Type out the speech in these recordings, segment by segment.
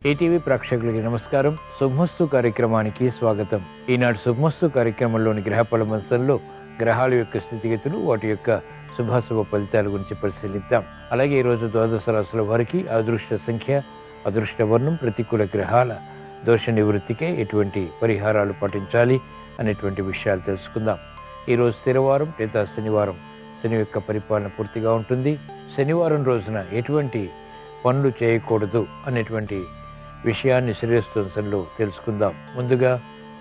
ETV ప్రేక్షకులకి నమస్కారం. శుభమస్తు కార్యక్రమానికి స్వాగతం. ఈనాడు శుభమస్తు కార్యక్రమంలోని గ్రహఫల మంచంలో గ్రహాల యొక్క స్థితిగతులు, వాటి యొక్క శుభాశుభ ఫలితాల గురించి పరిశీలిద్దాం. అలాగే ఈరోజు ద్వాదశ రాశుల వారికి అదృష్ట సంఖ్య, అదృష్ట వర్ణం, ప్రతికూల గ్రహాల దోష నివృత్తికే ఎటువంటి పరిహారాలు పాటించాలి అనేటువంటి విషయాలు తెలుసుకుందాం. ఈరోజు స్థిరవారం లేదా శనివారం. శని యొక్క పరిపాలన పూర్తిగా ఉంటుంది. శనివారం రోజున ఎటువంటి పనులు చేయకూడదు అనేటువంటి విషయాన్ని శ్రేయస్తంలో తెలుసుకుందాం. ముందుగా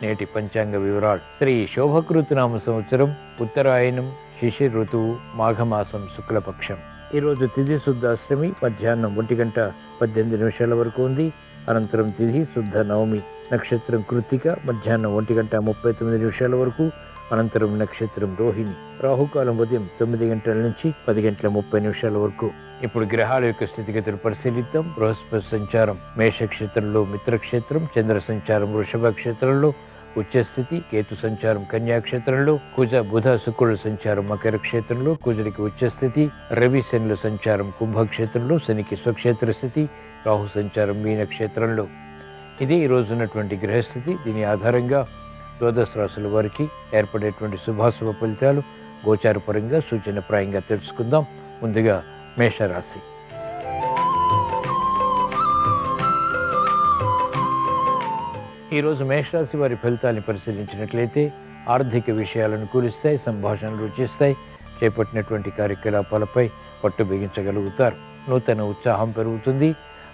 నేటి పంచాంగ వివరాలు. శ్రీ శోభకృతనామ సంవత్సరం, ఉత్తరాయణం, శిశిర ఋతువు, మాఘమాసం, శుక్లపక్షం. ఈరోజు తిథి శుద్ధాష్టమి మధ్యాహ్నం 1:18 వరకు ఉంది. అనంతరం తిథి శుద్ధ నవమి. నక్షత్రం కృత్తిక మధ్యాహ్నం 1:39 వరకు. అనంతరం నక్షత్రం రోహిణి. రాహుకాలం ఉదయం 9 గంటల నుంచి 10:30 వరకు. ఇప్పుడు గ్రహాల యొక్క స్థితిగతులు పరిశీలిద్దాం. బృహస్పతి సంచారం మేషక్షేత్రంలో మిత్రక్షేత్రం, చంద్ర సంచారం వృషభ క్షేత్రంలో ఉచ్చస్థితి, కేతు సంచారం కన్యాక్షేత్రంలో, కుజ బుధ శుక్రుల సంచారం మకర క్షేత్రంలో, కుజుడికి ఉచ్చస్థితి, రవి శనుల సంచారం కుంభక్షేత్రంలో, శనికి స్వక్షేత్ర స్థితి, రాహు సంచారం మీనక్షేత్రంలో. ఇది ఈ రోజు ఉన్నటువంటి గ్రహస్థితి. దీని ఆధారంగా ద్వాదశ రాశుల వారికి ఏర్పడేటువంటి శుభాశుభ ఫలితాలు గోచారపరంగా సూచనప్రాయంగా తెలుసుకుందాం. ముందుగా మేషరాశి. ఈరోజు మేషరాశి వారి ఫలితాన్ని పరిశీలించినట్లయితే ఆర్థిక విషయాలను అనుకూలిస్తాయి, సంభాషణలు రుచిస్తాయి, చేపట్టినటువంటి కార్యకలాపాలపై పట్టు బిగించగలుగుతారు. నూతన ఉత్సాహం పెరుగుతుంది.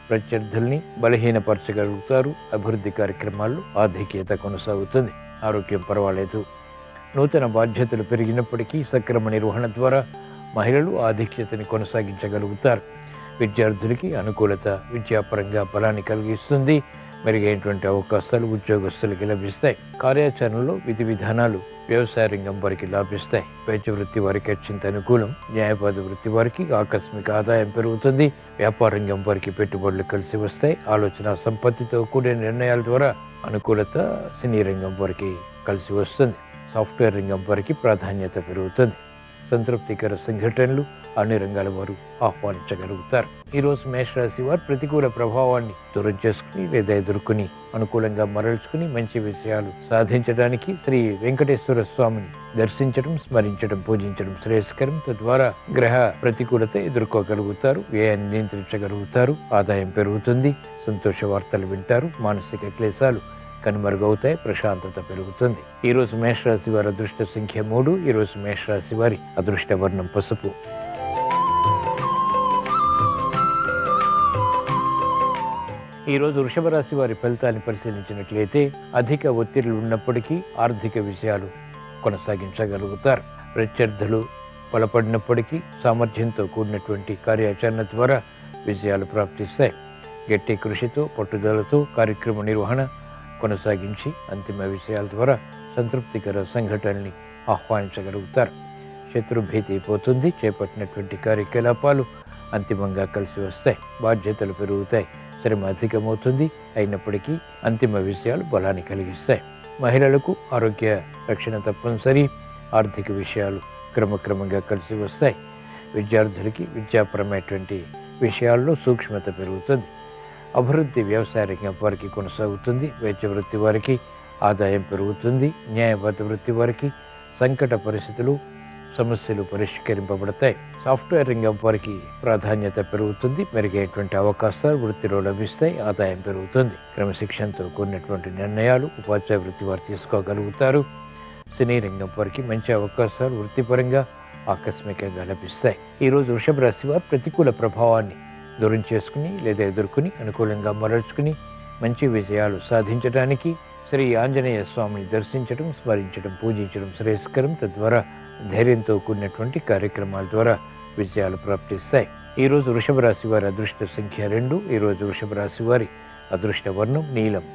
ప్రత్యర్థుల్ని బలహీనపరచగలుగుతారు. అభివృద్ధి కార్యక్రమాల్లో ఆధిక్యత కొనసాగుతుంది. ఆరోగ్యం పర్వాలేదు. నూతన బాధ్యతలు పెరిగినప్పటికీ సక్రమ నిర్వహణ ద్వారా మహిళలు ఆధిక్యతని కొనసాగించగలుగుతారు. విద్యార్థులకి అనుకూలత విద్యాపరంగా బలాన్ని కలిగిస్తుంది. మెరుగైనటువంటి అవకాశాలు ఉద్యోగస్తులకి లభిస్తాయి. కార్యాచరణలో విధి విధానాలు వ్యవసాయ రంగం వారికి లాభిస్తాయి. వైద్య వృత్తి వారికి అత్యంత అనుకూలం. న్యాయవాద వృత్తి వారికి ఆకస్మిక ఆదాయం పెరుగుతుంది. వ్యాపార రంగం వారికి పెట్టుబడులు కలిసి వస్తాయి. ఆలోచన సంపత్తితో కూడిన నిర్ణయాల ద్వారా అనుకూలత సినీ రంగం వారికి కలిసి వస్తుంది. సాఫ్ట్వేర్ రంగం వారికి ప్రాధాన్యత పెరుగుతుంది. సంతృప్తికర సంఘటనలు అన్ని రంగాల వారు ఆహ్వానించగలుగుతారు. ఈరోజు మేషరాశి వారు ప్రతికూల ప్రభావాన్ని దూరం చేసుకుని లేదా ఎదుర్కొని అనుకూలంగా మరల్చుకుని మంచి విషయాలు సాధించడానికి శ్రీ వెంకటేశ్వర స్వామిని దర్శించడం, స్మరించడం, పూజించడం శ్రేయస్కరం. తద్వారా గ్రహ ప్రతికూలత ఎదుర్కోగలుగుతారు. వ్యయాన్ని నియంత్రించగలుగుతారు. ఆదాయం పెరుగుతుంది. సంతోష వార్తలు వింటారు. మానసిక క్లేశాలు కనుమరుగవుతాయి. ప్రశాంతత పెరుగుతుంది. ఈరోజు మేషరాశి వారి అదృష్ట సంఖ్య 3. ఈరోజు మేషరాశి వారి అదృష్ట వర్ణం పసుపు. ఈరోజు వృషభ రాశి వారి ఫలితాన్ని పరిశీలించినట్లయితే అధిక ఒత్తిళ్లు ఉన్నప్పటికీ ఆర్థిక విషయాలు కొనసాగించగలుగుతారు. ప్రత్యర్థులు బలపడినప్పటికీ సామర్థ్యంతో కూడినటువంటి కార్యాచరణ ద్వారా విజయాలు ప్రాప్తిస్తాయి. గట్టి కృషితో, పట్టుదలతో కార్యక్రమ నిర్వహణ కొనసాగించి అంతిమ విషయాల ద్వారా సంతృప్తికర సంఘటనల్ని ఆహ్వానించగలుగుతారు. శత్రుభీతి పోతుంది. చేపట్టినటువంటి కార్యకలాపాలు అంతిమంగా కలిసి వస్తాయి. బాధ్యతలు పెరుగుతాయి. శ్రమ అధికమవుతుంది. అయినప్పటికీ అంతిమ విషయాలు బలాన్ని కలిగిస్తాయి. మహిళలకు ఆరోగ్య రక్షణ తప్పనిసరి. ఆర్థిక విషయాలు క్రమక్రమంగా కలిసి వస్తాయి. విద్యార్థులకి విద్యాపరమైనటువంటి విషయాల్లో సూక్ష్మత పెరుగుతుంది. అభివృద్ధి వ్యవసాయ రంగం వారికి కొనసాగుతుంది. వైద్య వృత్తి వారికి ఆదాయం పెరుగుతుంది. న్యాయవాద వృత్తి వారికి సంకట పరిస్థితులు, సమస్యలు పరిష్కరింపబడతాయి. సాఫ్ట్వేర్ రంగం వారికి ప్రాధాన్యత పెరుగుతుంది. మెరుగైనటువంటి అవకాశాలు వృత్తిలో లభిస్తాయి. ఆదాయం పెరుగుతుంది. క్రమశిక్షణతో కూడినటువంటి నిర్ణయాలు ఉపాధ్యాయ వృత్తి వారు తీసుకోగలుగుతారు. సినీ రంగం వారికి మంచి అవకాశాలు వృత్తిపరంగా ఆకస్మికంగా లభిస్తాయి. ఈరోజు వృషభ రాశి వారు ప్రతికూల ప్రభావాన్ని దూరం చేసుకుని లేదా ఎదుర్కొని అనుకూలంగా మరల్చుకుని మంచి విజయాలు సాధించడానికి శ్రీ ఆంజనేయ స్వామిని దర్శించడం, స్మరించడం, పూజించడం శ్రేయస్కరం. తద్వారా ధైర్యంతో కూడినటువంటి కార్యక్రమాల ద్వారా విజయాలు ప్రాప్తిస్తాయి. ఈరోజు వృషభ రాశి వారి అదృష్ట సంఖ్య 2. ఈరోజు వృషభ రాశి వారి అదృష్ట వర్ణం నీలం.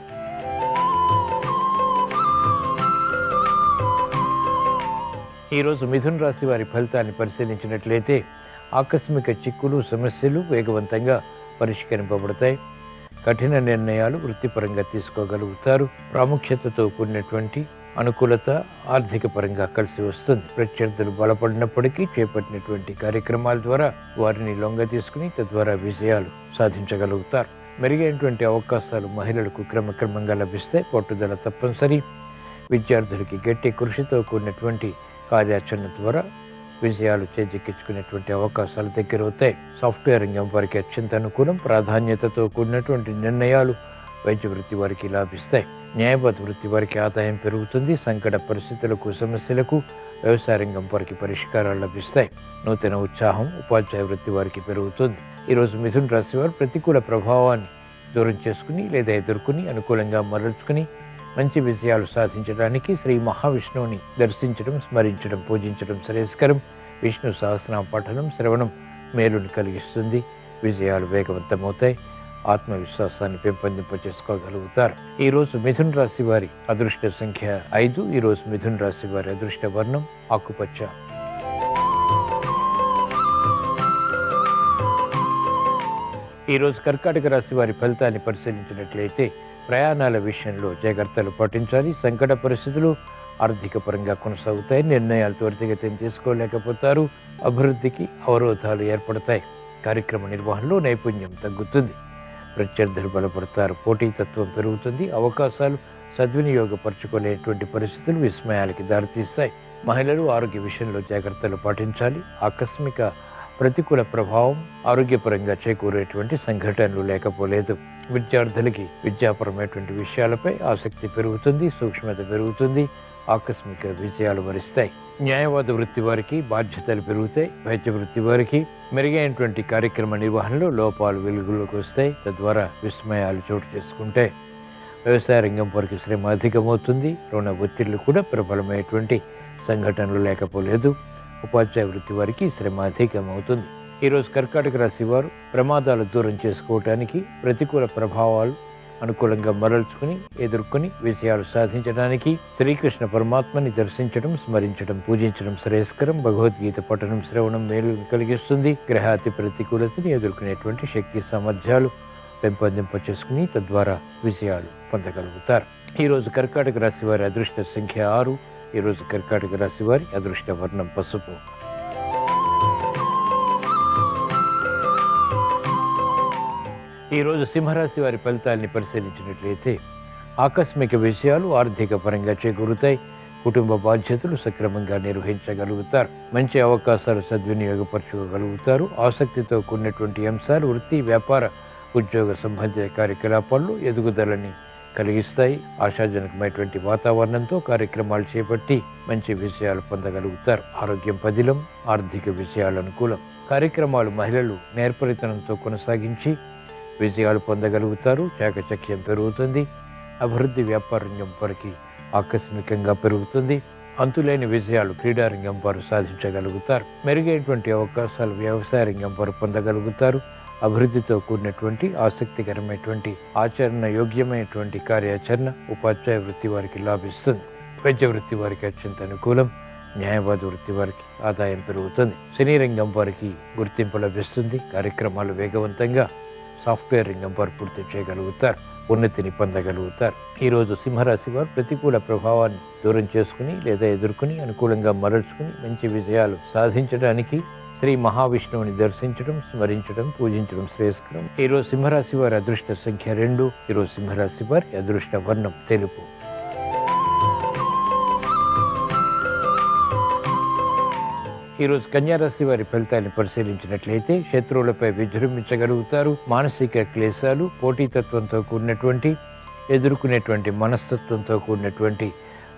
ఈరోజు మిథున రాశి వారి ఫలితాన్ని పరిశీలించినట్లయితే ఆకస్మిక చిక్కులు, సమస్యలు వేగవంతంగా పరిష్కరింపబడతాయి. కఠిన నిర్ణయాలు వృత్తిపరంగా తీసుకోగలుగుతారు. ప్రాముఖ్యతతో కూడినటువంటి అనుకూలత ఆర్థిక పరంగా కలిసి వస్తుంది. ప్రత్యర్థులు బలపడినప్పటికీ చేపట్టినటువంటి కార్యక్రమాల ద్వారా వారిని లొంగ తీసుకుని తద్వారా విజయాలు సాధించగలుగుతారు. మెరుగైనటువంటి అవకాశాలు మహిళలకు క్రమక్రమంగా లభిస్తాయి. పట్టుదల తప్పనిసరి. విద్యార్థులకి గట్టి కృషితో కూడినటువంటి కార్యాచరణ ద్వారా విజయాలు చేజిక్కించుకునేటువంటి అవకాశాలు దగ్గరవుతాయి. సాఫ్ట్వేర్ రంగం వారికి అత్యంత అనుకూలం. ప్రాధాన్యతతో కూడినటువంటి నిర్ణయాలు వైద్య వృత్తి వారికి లాభిస్తాయి. న్యాయవాద వృత్తి వారికి ఆదాయం పెరుగుతుంది. సంకట పరిస్థితులకు, సమస్యలకు వ్యవసాయ రంగం వారికి పరిష్కారాలు లభిస్తాయి. నూతన ఉత్సాహం ఉపాధ్యాయ వృత్తి వారికి పెరుగుతుంది. ఈరోజు మిథున రాశి వారు ప్రతికూల ప్రభావాన్ని దూరం చేసుకుని లేదా ఎదుర్కొని అనుకూలంగా మరల్చుకుని మంచి విజయాలు సాధించడానికి శ్రీ మహావిష్ణువుని దర్శించడం, స్మరించడం, పూజించడం శ్రేయస్కరం. విష్ణు సహస్రనామ పఠనం, శ్రవణం మేలుని కలిగిస్తుంది. విజయాలు వేగవంతమవుతాయి. ఆత్మవిశ్వాసాన్ని పెంపొందింపచేసుకోగలుగుతారు. ఈరోజు మిథున రాశి వారి అదృష్ట సంఖ్య 5. ఈరోజు మిథున రాశి వారి అదృష్ట వర్ణం ఆకుపచ్చ. ఈరోజు కర్కాటక రాశి వారి ఫలితాన్ని పరిశీలించినట్లయితే ప్రయాణాల విషయంలో జాగ్రత్తలు పాటించాలి. సంకట పరిస్థితులు ఆర్థిక పరంగా కొనసాగుతాయి. నిర్ణయాలు త్వరితగతిని తీసుకోలేకపోతారు. అభివృద్ధికి అవరోధాలు ఏర్పడతాయి. కార్యక్రమ నిర్వహణలో నైపుణ్యం తగ్గుతుంది. ప్రత్యర్థులు బలపడతారు. పోటీతత్వం పెరుగుతుంది. అవకాశాలు సద్వినియోగపరచుకోలేటువంటి పరిస్థితులు విస్మయాలకి దారితీస్తాయి. మహిళలు ఆరోగ్య విషయంలో జాగ్రత్తలు పాటించాలి. ఆకస్మిక ప్రతికూల ప్రభావం ఆరోగ్యపరంగా చేకూరేటువంటి సంఘటనలు లేకపోలేదు. విద్యార్థులకి విద్యాపరమైనటువంటి విషయాలపై ఆసక్తి పెరుగుతుంది. సూక్ష్మత పెరుగుతుంది. ఆకస్మిక విజయాలు వరిస్తాయి. న్యాయవాద వృత్తి వారికి బాధ్యతలు పెరుగుతాయి. వైద్య వృత్తి వారికి మెరుగైనటువంటి కార్యక్రమ నిర్వహణలో లోపాలు వెలుగులోకి వస్తాయి. తద్వారా విస్మయాలు చోటు చేసుకుంటాయి. వ్యవసాయ రంగం వారికి శ్రమ అధికమవుతుంది. రుణ ఒత్తిళ్లు కూడా ప్రబలమైనటువంటి సంఘటనలు లేకపోలేదు. ఉపాధ్యాయ వృత్తి వారికి శ్రమ అధికమవుతుంది. ఈరోజు కర్కాటక రాశి వారు ప్రమాదాలు దూరం చేసుకోవటానికి, ప్రతికూల ప్రభావాలు అనుకూలంగా మరల్చుకుని ఎదుర్కొని విజయాలు సాధించడానికి శ్రీకృష్ణ పరమాత్మని దర్శించడం, స్మరించడం, పూజించడం శ్రేయస్కరం. భగవద్గీత పఠనం, శ్రవణం మేలు కలిగిస్తుంది. గ్రహాతి ప్రతికూలతని ఎదుర్కొనేటువంటి శక్తి సామర్థ్యాలు పెంపొందింప చేసుకుని తద్వారా విజయాలు పొందగలుగుతారు. ఈరోజు కర్కాటక రాశి వారి అదృష్ట సంఖ్య 6. ఈరోజు కర్కాటక రాశి వారి అదృష్ట వర్ణం పసుపు. ఈరోజు సింహరాశి వారి ఫలితాలని పరిశీలించినట్లయితే ఆకస్మిక విషయాలు ఆర్థిక పరంగా చేకూరుతాయి. కుటుంబ బాధ్యతలు సక్రమంగా నిర్వహించగలుగుతారు. మంచి అవకాశాలు సద్వినియోగపరచుకోగలుగుతారు. ఆసక్తితో కూడినటువంటి అంశాలు వృత్తి, వ్యాపార, ఉద్యోగ సంబంధిత కార్యకలాపాల్లో ఎదుగుదలని కలిగిస్తాయి. ఆశాజనకమైనటువంటి వాతావరణంతో కార్యక్రమాలు చేపట్టి మంచి విజయాలు పొందగలుగుతారు. ఆరోగ్యం పదిలం. ఆర్థిక విషయాలు అనుకూలం. కార్యక్రమాలు మహిళలు నేర్పరితనంతో కొనసాగించి విజయాలు పొందగలుగుతారు. చాకచక్యం పెరుగుతుంది. అభివృద్ధి వ్యాపార రంగం వారికి ఆకస్మికంగా పెరుగుతుంది. అంతులేని విజయాలు క్రీడారంగం వారు సాధించగలుగుతారు. మెరుగైనటువంటి అవకాశాలు వ్యవసాయ రంగం వారు పొందగలుగుతారు. అభివృద్ధితో కూడినటువంటి ఆసక్తికరమైనటువంటి ఆచరణ యోగ్యమైనటువంటి కార్యాచరణ ఉపాధ్యాయ వృత్తి వారికి లాభిస్తుంది. వైద్య వృత్తి వారికి అత్యంత అనుకూలం. న్యాయవాద వృత్తి వారికి ఆదాయం పెరుగుతుంది. సినీ రంగం వారికి గుర్తింపు లభిస్తుంది. కార్యక్రమాలు వేగవంతంగా సాఫ్ట్వేర్ రంగం వారు పూర్తి చేయగలుగుతారు. ఉన్నతిని పొందగలుగుతారు. ఈరోజు సింహరాశి వారు ప్రతికూల ప్రభావాన్ని దూరం చేసుకుని లేదా ఎదుర్కొని అనుకూలంగా మరల్చుకుని మంచి విజయాలు సాధించడానికి శ్రీ మహావిష్ణువుని దర్శించడం, స్మరించడం, పూజించడం శ్రేయస్కరం. ఈరోజు సింహరాశి వారి అదృష్ట సంఖ్య 2. ఈరోజు సింహరాశి వారి అదృష్ట వర్ణం తెలుపు. ఈరోజు కన్యారాశి వారి ఫలితాన్ని పరిశీలించినట్లయితే శత్రువులపై విజృంభించగలుగుతారు. మానసిక క్లేశాలు, పోటీతత్వంతో కూడినటువంటి ఎదుర్కొనేటువంటి మనస్తత్వంతో కూడినటువంటి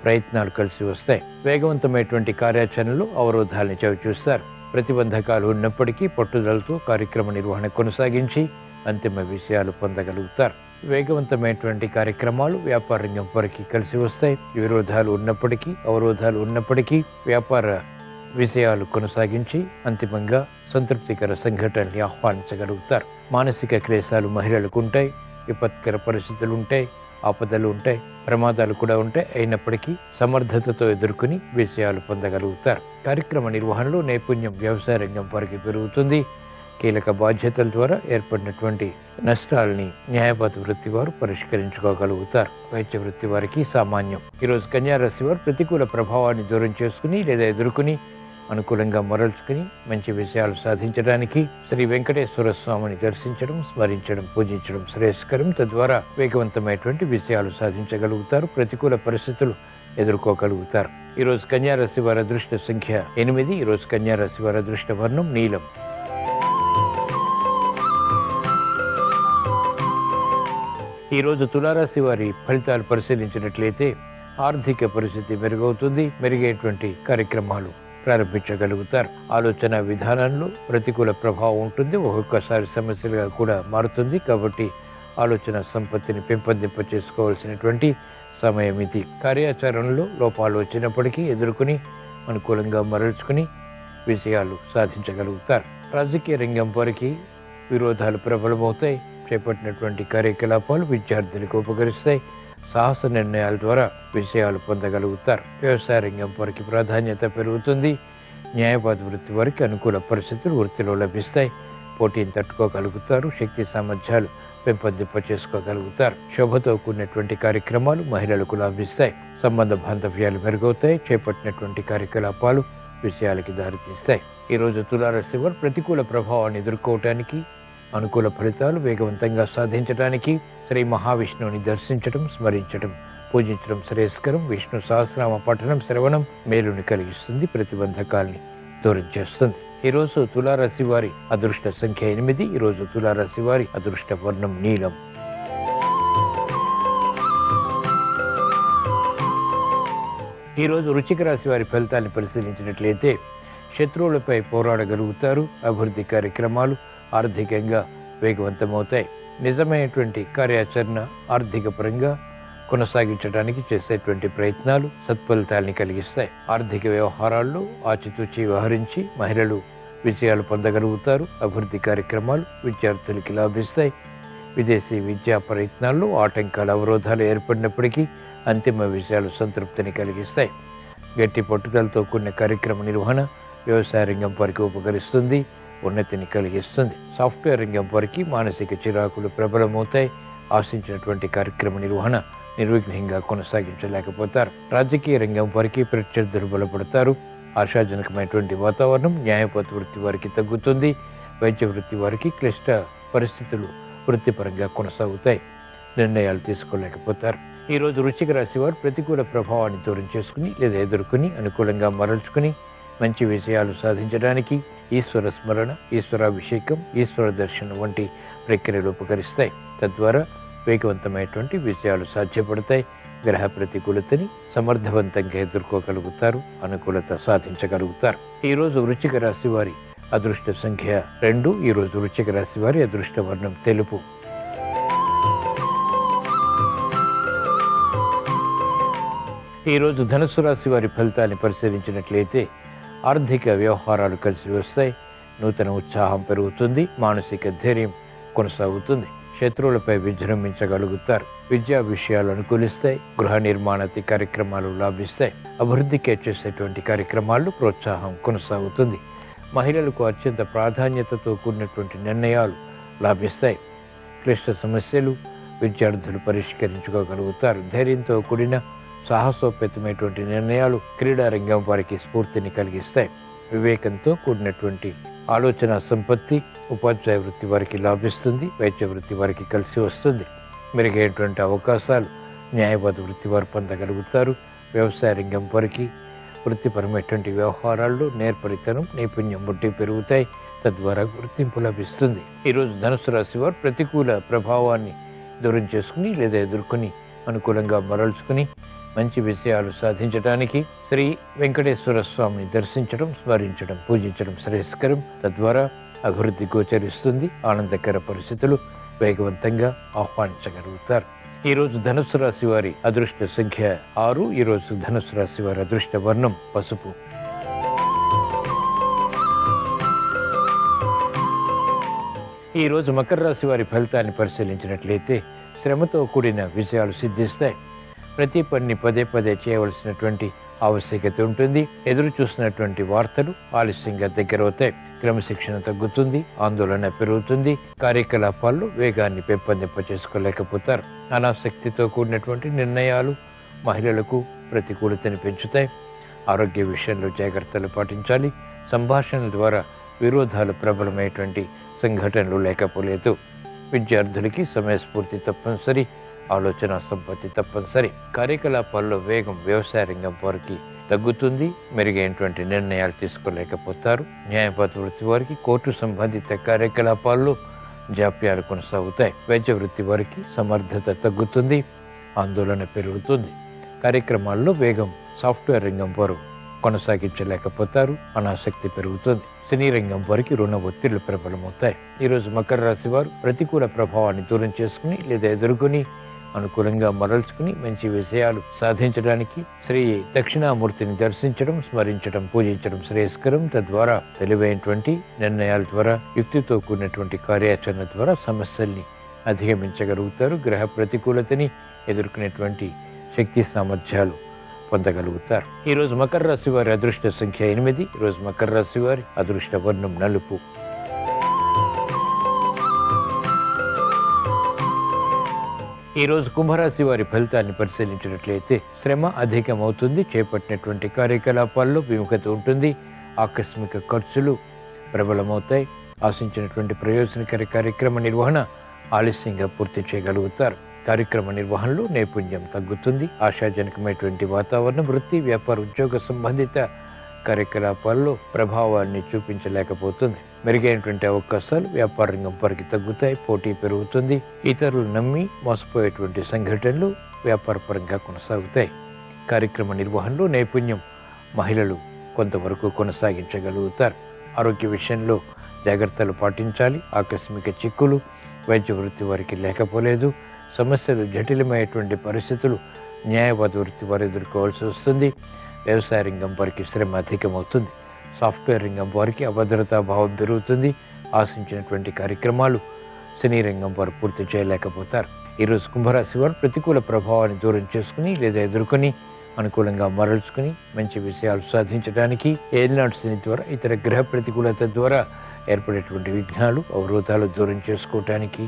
ప్రయత్నాలు కలిసి వస్తాయి. వేగవంతమైనటువంటి కార్యాచరణలో అవరోధాలను చవిచూస్తారు. ప్రతిబంధకాలు ఉన్నప్పటికీ పట్టుదలతో కార్యక్రమ నిర్వహణ కొనసాగించి అంతిమ విషయాలు పొందగలుగుతారు. వేగవంతమైనటువంటి కార్యక్రమాలు వ్యాపార రంగం వారికి కలిసి వస్తాయి. విరోధాలు ఉన్నప్పటికీ, అవరోధాలు ఉన్నప్పటికీ వ్యాపార విషయాలు కొనసాగించి అంతిమంగా సంతృప్తికర సంఘటనల్ని ఆహ్వానించగలుగుతారు. మానసిక క్లేశాలు మహిళలకు ఉంటాయి. విపత్కర పరిస్థితులు ఉంటాయి. ఆపదలు ఉంటాయి. ప్రమాదాలు కూడా ఉంటాయి. అయినప్పటికీ సమర్థతతో ఎదుర్కొని విజయాలు పొందగలుగుతారు. కార్యక్రమ నిర్వహణలో నైపుణ్యం వ్యవసాయ రంగం వారికి పెరుగుతుంది. కీలక బాధ్యతల ద్వారా ఏర్పడినటువంటి నష్టాలని న్యాయవాద వృత్తి వారు పరిష్కరించుకోగలుగుతారు. వైద్య వృత్తి వారికి సామాన్యం. ఈరోజు కన్యారాశి వారు ప్రతికూల ప్రభావాన్ని దూరం చేసుకుని లేదా ఎదుర్కొని అనుకూలంగా మరల్చుకుని మంచి విషయాలు సాధించడానికి శ్రీ వెంకటేశ్వర స్వామిని దర్శించడం, స్మరించడం, పూజించడం శ్రేయస్కరం. తద్వారా వేగవంతమైనటువంటి విషయాలు సాధించగలుగుతారు, ప్రతికూల పరిస్థితులు ఎదుర్కోగలుగుతారు. ఈరోజు కన్యారాశి వారి అదృష్ట సంఖ్య 8. ఈరోజు కన్యారాశి వారి అదృష్ట వర్ణం నీలం. ఈరోజు తులారాశి వారి ఫలితాలు పరిశీలించినట్లయితే ఆర్థిక పరిస్థితి మెరుగవుతుంది. మెరుగైనటువంటి కార్యక్రమాలు ప్రారంభించగలుగుతారు. ఆలోచన విధానంలో ప్రతికూల ప్రభావం ఉంటుంది, ఒక్కొక్కసారి సమస్యలుగా కూడా మారుతుంది. కాబట్టి ఆలోచన సంపత్తిని పెంపొందింప చేసుకోవాల్సినటువంటి సమయం ఇది. కార్యాచరణలో లోపాలు వచ్చినప్పటికీ ఎదుర్కొని అనుకూలంగా మరల్చుకుని విజయాలు సాధించగలుగుతారు. రాజకీయ రంగం వారికి విరోధాలు ప్రబలమవుతాయి. చేపట్టినటువంటి కార్యకలాపాలు విద్యార్థులకు ఉపకరిస్తాయి. సాహస నిర్ణయాల ద్వారా విజయాలు పొందగలుగుతారు. వ్యవసాయ రంగం వారికి ప్రాధాన్యత పెరుగుతుంది. న్యాయవాద వృత్తి వారికి అనుకూల పరిస్థితులు వృత్తిలో లభిస్తాయి. పోటీని తట్టుకోగలుగుతారు. శక్తి సామర్థ్యాలు పెంపొందింప చేసుకోగలుగుతారు. శోభతో కూడినటువంటి కార్యక్రమాలు మహిళలకు లాభిస్తాయి. సంబంధ బాంధవ్యాలు మెరుగవుతాయి. చేపట్టినటువంటి కార్యకలాపాలు విజయాలకి దారితీస్తాయి. ఈరోజు తులారాశి వారు ప్రతికూల ప్రభావాన్ని ఎదుర్కోవటానికి, అనుకూల ఫలితాలు వేగవంతంగా సాధించడానికి శ్రీ మహావిష్ణువుని దర్శించడం, స్మరించడం, పూజించడం శ్రేయస్కరం. విష్ణు సహస్రనామ పఠనం, శ్రవణం మేలుని కలిగిస్తుంది, ప్రతిబంధకాల్ని దూరం చేస్తుంది. ఈరోజు తులారాశి వారి అదృష్ట సంఖ్య 8. ఈరోజు తులారాశి వారి అదృష్ట వర్ణం నీలం. ఈరోజు వృశ్చిక రాశి వారి ఫలితాన్ని పరిశీలించినట్లయితే శత్రువులపై పోరాడగలుగుతారు. అభివృద్ధి కార్యక్రమాలు ఆర్థికంగా వేగవంతమవుతాయి. నిజమైనటువంటి కార్యాచరణ ఆర్థిక పరంగా కొనసాగించడానికి చేసేటువంటి ప్రయత్నాలు సత్ఫలితాల్ని కలిగిస్తాయి. ఆర్థిక వ్యవహారాల్లో ఆచితూచి వ్యవహరించి మహిళలు విజయాలు పొందగలుగుతారు. అభివృద్ధి కార్యక్రమాలు విద్యార్థులకి లాభిస్తాయి. విదేశీ విద్యా ప్రయత్నాల్లో ఆటంకాలు, అవరోధాలు ఏర్పడినప్పటికీ అంతిమ విజయాలు సంతృప్తిని కలిగిస్తాయి. గట్టి పట్టుదలతో కూడిన కార్యక్రమ నిర్వహణ వ్యవసాయ రంగం వారికి ఉపకరిస్తుంది, ఉన్నతిని కలిగిస్తుంది. సాఫ్ట్వేర్ రంగం వారికి మానసిక చిరాకులు ప్రబలమవుతాయి. ఆశించినటువంటి కార్యక్రమ నిర్వహణ నిర్విఘ్నంగా కొనసాగించలేకపోతారు. రాజకీయ రంగం వారికి ప్రత్యర్థులు బలపడతారు. ఆశాజనకమైనటువంటి వాతావరణం న్యాయపాత వృత్తి వారికి తగ్గుతుంది. వైద్య వృత్తి వారికి క్లిష్ట పరిస్థితులు వృత్తిపరంగా కొనసాగుతాయి. నిర్ణయాలు తీసుకోలేకపోతారు. ఈరోజు వృశ్చిక రాశి వారు ప్రతికూల ప్రభావాన్ని దూరం చేసుకుని లేదా ఎదుర్కొని అనుకూలంగా మరల్చుకుని మంచి విజయాలు సాధించడానికి ఈశ్వర స్మరణ, ఈశ్వరాభిషేకం, ఈశ్వర దర్శనం వంటి ప్రక్రియలు ఉపకరిస్తాయి. తద్వారా వేగవంతమైనటువంటి విజయాలు సాధ్యపడతాయి. గ్రహ ప్రతికూలతని సమర్థవంతంగా ఎదుర్కోగలుగుతారు, అనుకూలత సాధించగలుగుతారు. ఈరోజు వృశ్చిక రాశి వారి అదృష్ట సంఖ్య 2. ఈరోజు వృశ్చిక రాశి వారి అదృష్ట వర్ణం తెలుపు. ఈరోజు ధనుస్సు రాశి వారి ఫలితాన్ని పరిశీలించినట్లయితే ఆర్థిక వ్యవహారాలు కలిసి వస్తాయి. నూతన ఉత్సాహం పెరుగుతుంది. మానసిక ధైర్యం కొనసాగుతుంది. శత్రువులపై విజృంభించగలుగుతారు. విద్యా విషయాలు అనుకూలిస్తాయి. గృహ నిర్మాణాది కార్యక్రమాలు లాభిస్తాయి. అభివృద్ధికి చేసేటువంటి కార్యక్రమాల్లో ప్రోత్సాహం కొనసాగుతుంది. మహిళలకు అత్యంత ప్రాధాన్యతతో కూడినటువంటి నిర్ణయాలు లాభిస్తాయి. క్లిష్ట సమస్యలు విద్యార్థులు పరిష్కరించుకోగలుగుతారు. ధైర్యంతో కూడిన సాహసోపేతమైనటువంటి నిర్ణయాలు క్రీడా రంగం వారికి స్ఫూర్తిని కలిగిస్తాయి. వివేకంతో కూడినటువంటి ఆలోచన సంపత్తి ఉపాధ్యాయ వృత్తి వారికి లాభిస్తుంది. వైద్య వృత్తి వారికి కలిసి వస్తుంది. మెరుగైనటువంటి అవకాశాలు న్యాయవాద వృత్తి వారు పొందగలుగుతారు. వ్యవసాయ రంగం వారికి వృత్తిపరమైనటువంటి వ్యవహారాల్లో నేర్పరితనం, నైపుణ్యం వంటి పెరుగుతాయి. తద్వారా గుర్తింపు లభిస్తుంది. ఈరోజు ధనుసు రాశి వారు ప్రతికూల ప్రభావాన్ని దూరం చేసుకుని లేదా ఎదుర్కొని అనుకూలంగా మరల్చుకుని మంచి విషయాలు సాధించడానికి శ్రీ వెంకటేశ్వర స్వామిని దర్శించడం, స్మరించడం, పూజించడం శ్రేయస్కరం. తద్వారా అభివృద్ధి గోచరిస్తుంది. ఆనందకర పరిస్థితులు వేగవంతంగా ఆహ్వానించగలుగుతారు. ఈరోజు ధనుస్సు రాశి వారి అదృష్ట సంఖ్య 6. ఈరోజు ధనుస్సు రాశి వారి అదృష్ట వర్ణం పసుపు. ఈరోజు మకర రాశి వారి ఫలితాన్ని పరిశీలించినట్లయితే శ్రమతో కూడిన విజయాలు సిద్ధిస్తాయి. ప్రతి పనిని పదే పదే చేయవలసినటువంటి ఆవశ్యకత ఉంటుంది. ఎదురు చూసినటువంటి వార్తలు ఆలస్యంగా దగ్గరవుతాయి. క్రమశిక్షణ తగ్గుతుంది. ఆందోళన పెరుగుతుంది. కార్యకలాపాల్లో వేగాన్ని పెంపొందింప చేసుకోలేకపోతారు. అనాసక్తితో కూడినటువంటి నిర్ణయాలు మహిళలకు ప్రతికూలతని పెంచుతాయి. ఆరోగ్య విషయంలో జాగ్రత్తలు పాటించాలి. సంభాషణల ద్వారా విరోధాలు ప్రబలమైనటువంటి సంఘటనలు లేకపోలేదు. విద్యార్థులకి సమయస్ఫూర్తి తప్పనిసరి, ఆలోచన సంపత్తి తప్పనిసరి. కార్యకలాపాల్లో వేగం వ్యవసాయ రంగం వారికి తగ్గుతుంది. మెరుగైనటువంటి నిర్ణయాలు తీసుకోలేకపోతారు. న్యాయవాద వృత్తి వారికి కోర్టు సంబంధిత కార్యకలాపాల్లో జాప్యాలు కొనసాగుతాయి. వైద్య వృత్తి వారికి సమర్థత తగ్గుతుంది, ఆందోళన పెరుగుతుంది. కార్యక్రమాల్లో వేగం సాఫ్ట్వేర్ రంగం వారు కొనసాగించలేకపోతారు, అనాసక్తి పెరుగుతుంది. సినీ రంగం వారికి రుణ ఒత్తిళ్లు ప్రబలమవుతాయి. ఈరోజు మకర రాశి వారు ప్రతికూల ప్రభావాన్ని దూరం చేసుకుని లేదా ఎదుర్కొని అనుకూలంగా మరల్చుకుని మంచి విషయాలు సాధించడానికి శ్రీ దక్షిణామూర్తిని దర్శించడం, స్మరించడం, పూజించడం శ్రేయస్కరం. తద్వారా తెలివైనటువంటి నిర్ణయాల ద్వారా, యుక్తితో కూడినటువంటి కార్యాచరణ ద్వారా సమస్యల్ని అధిగమించగలుగుతారు. గ్రహ ప్రతికూలతని ఎదుర్కొనేటువంటి శక్తి సామర్థ్యాలు పొందగలుగుతారు. ఈరోజు మకర రాశి వారి అదృష్ట సంఖ్య 8. ఈరోజు మకర రాశి వారి అదృష్ట వర్ణం నలుపు. ఈరోజు కుంభరాశి వారి ఫలితాన్ని పరిశీలించినట్లయితే శ్రమ అధికమవుతుంది. చేపట్టినటువంటి కార్యకలాపాల్లో విముఖత ఉంటుంది. ఆకస్మిక ఖర్చులు ప్రబలమవుతాయి. ఆశించినటువంటి ప్రయోజనకర కార్యక్రమ నిర్వహణ ఆలస్యంగా పూర్తి చేయగలుగుతారు. కార్యక్రమ నిర్వహణలో నైపుణ్యం తగ్గుతుంది. ఆశాజనకమైనటువంటి వాతావరణం వృత్తి, వ్యాపార, ఉద్యోగ సంబంధిత కార్యకలాపాల్లో ప్రభావాన్ని చూపించలేకపోతుంది. మెరుగైనటువంటి అవకాశాలు వ్యాపార రంగం వారికి తగ్గుతాయి. పోటీ పెరుగుతుంది. ఇతరులు నమ్మి మోసపోయేటువంటి సంఘటనలు వ్యాపార పరంగా కొనసాగుతాయి. కార్యక్రమ నిర్వహణలో నైపుణ్యం మహిళలు కొంతవరకు కొనసాగించగలుగుతారు. ఆరోగ్య విషయంలో జాగ్రత్తలు పాటించాలి. ఆకస్మిక చిక్కులు వైద్య వృత్తి వారికి లేకపోలేదు. సమస్యలు, జటిలమైనటువంటి పరిస్థితులు న్యాయవాద వృత్తి వారు ఎదుర్కోవాల్సి వస్తుంది. వ్యవసాయ రంగం వారికి శ్రమ అధికమవుతుంది. సాఫ్ట్వేర్ రంగం వారికి అభద్రతా భావం పెరుగుతుంది. ఆశించినటువంటి కార్యక్రమాలు సినీ రంగం వారు పూర్తి చేయలేకపోతారు. ఈరోజు కుంభరాశి వారు ప్రతికూల ప్రభావాన్ని దూరం చేసుకుని లేదా ఎదుర్కొని అనుకూలంగా మరల్చుకుని మంచి విషయాలు సాధించడానికి ఏలినాటి శని ద్వారా, ఇతర గ్రహ ప్రతికూలత ద్వారా ఏర్పడేటువంటి విఘ్నాలు, అవరోధాలు దూరం చేసుకోవటానికి,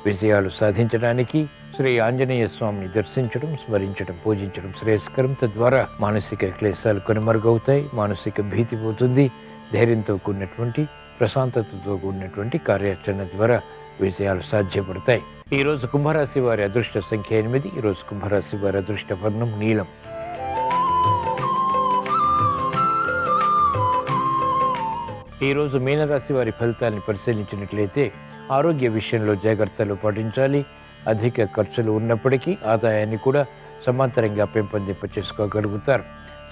విజయాలు సాధించడానికి శ్రీ ఆంజనేయ స్వామిని దర్శించడం, స్మరించడం, పూజించడం శ్రేయస్కరం. తద్వారా మానసిక క్లేశాలు కొనమరుగవుతాయి. మానసిక భీతి పోతుంది. ధైర్యంతో కూడినటువంటి, ప్రశాంతతతో కూడినటువంటి కార్యాచరణ ద్వారా విజయాలు సాధ్యపడతాయి. ఈరోజు కుంభరాశి వారి అదృష్ట సంఖ్య 8. ఈరోజు కుంభరాశి వారి అదృష్ట వర్ణం నీలం. ఈరోజు మీనరాశి వారి ఫలితాన్ని పరిశీలించినట్లయితే ఆరోగ్య విషయంలో జాగ్రత్తలు పాటించాలి. అధిక ఖర్చులు ఉన్నప్పటికీ ఆదాయాన్ని కూడా సమాంతరంగా పెంపొందింప చేసుకోగలుగుతారు.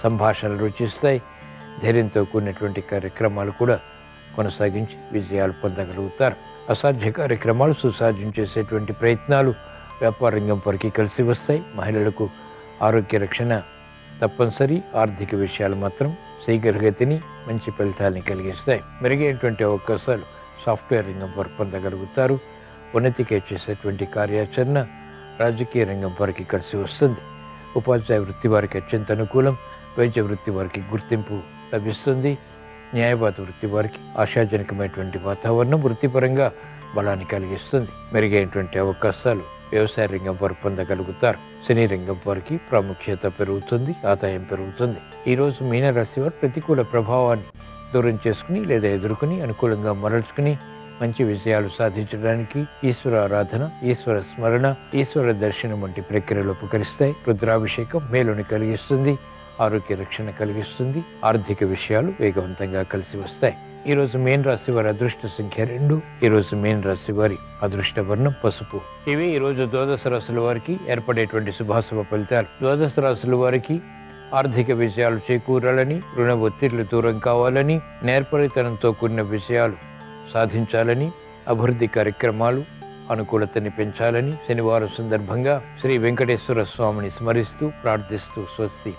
సంభాషణలు రుచిస్తాయి. ధైర్యంతో కూడినటువంటి కార్యక్రమాలు కూడా కొనసాగించి విజయాలు పొందగలుగుతారు. అసాధ్య కార్యక్రమాలు సుసాధ్యం చేసేటువంటి ప్రయత్నాలు వ్యాపార రంగం వారికి కలిసి వస్తాయి. మహిళలకు ఆరోగ్య రక్షణ తప్పనిసరి. ఆర్థిక విషయాలు మాత్రం శీఘ్రగతిని మంచి ఫలితాలని కలిగిస్తాయి. మెరుగైనటువంటి అవకాశాలు సాఫ్ట్వేర్ రంగం వారు పొందగలుగుతారు. ఉన్నతికే చేసేటువంటి కార్యాచరణ రాజకీయ రంగం వారికి కలిసి వస్తుంది. ఉపాధ్యాయ వృత్తి వారికి అత్యంత అనుకూలం. వైద్య వృత్తి వారికి గుర్తింపు లభిస్తుంది. న్యాయవాద వృత్తి వారికి ఆశాజనకమైనటువంటి వాతావరణం వృత్తిపరంగా బలాన్ని కలిగిస్తుంది. మెరుగైనటువంటి అవకాశాలు వ్యవసాయ రంగం వారు పొందగలుగుతారు. సినీ రంగం వారికి ప్రాముఖ్యత పెరుగుతుంది. ఆదాయం పెరుగుతుంది. ఈరోజు మీనరాశి వారు ప్రతికూల ప్రభావాన్ని దూరం చేసుకుని లేదా ఎదుర్కొని అనుకూలంగా మరల్చుకుని మంచి విజయాలు సాధించడానికి ఈశ్వర ఆరాధన, ఈశ్వర స్మరణ, ఈశ్వర దర్శనం వంటి ప్రక్రియలు ఉపకరిస్తాయి. రుద్రాభిషేకం మేలుని కలిగిస్తుంది. ఆరోగ్య రక్షణ కలిగిస్తుంది. ఆర్థిక విషయాలు వేగవంతంగా కలిసి వస్తాయి. ఈరోజు మీన రాశి వారి అదృష్ట సంఖ్య 2. ఈరోజు మీన రాశి వారి అదృష్ట వర్ణం పసుపు. ఇవి ఈరోజు ద్వాదశ రాశుల వారికి ఏర్పడేటువంటి శుభాశుభ ఫలితాలు. ద్వాదశ రాశుల వారికి ఆర్థిక విజయాలు చేకూరాలని, రుణ ఒత్తిళ్లు దూరం కావాలని, నేర్పరితనంతో కూడిన విషయాలు సాధించాలని, అభివృద్ధి కార్యక్రమాలు అనుకూలతని పెంచాలని శనివారం సందర్భంగా శ్రీ వెంకటేశ్వర స్వామిని స్మరిస్తూ ప్రార్థిస్తూ స్వస్తి.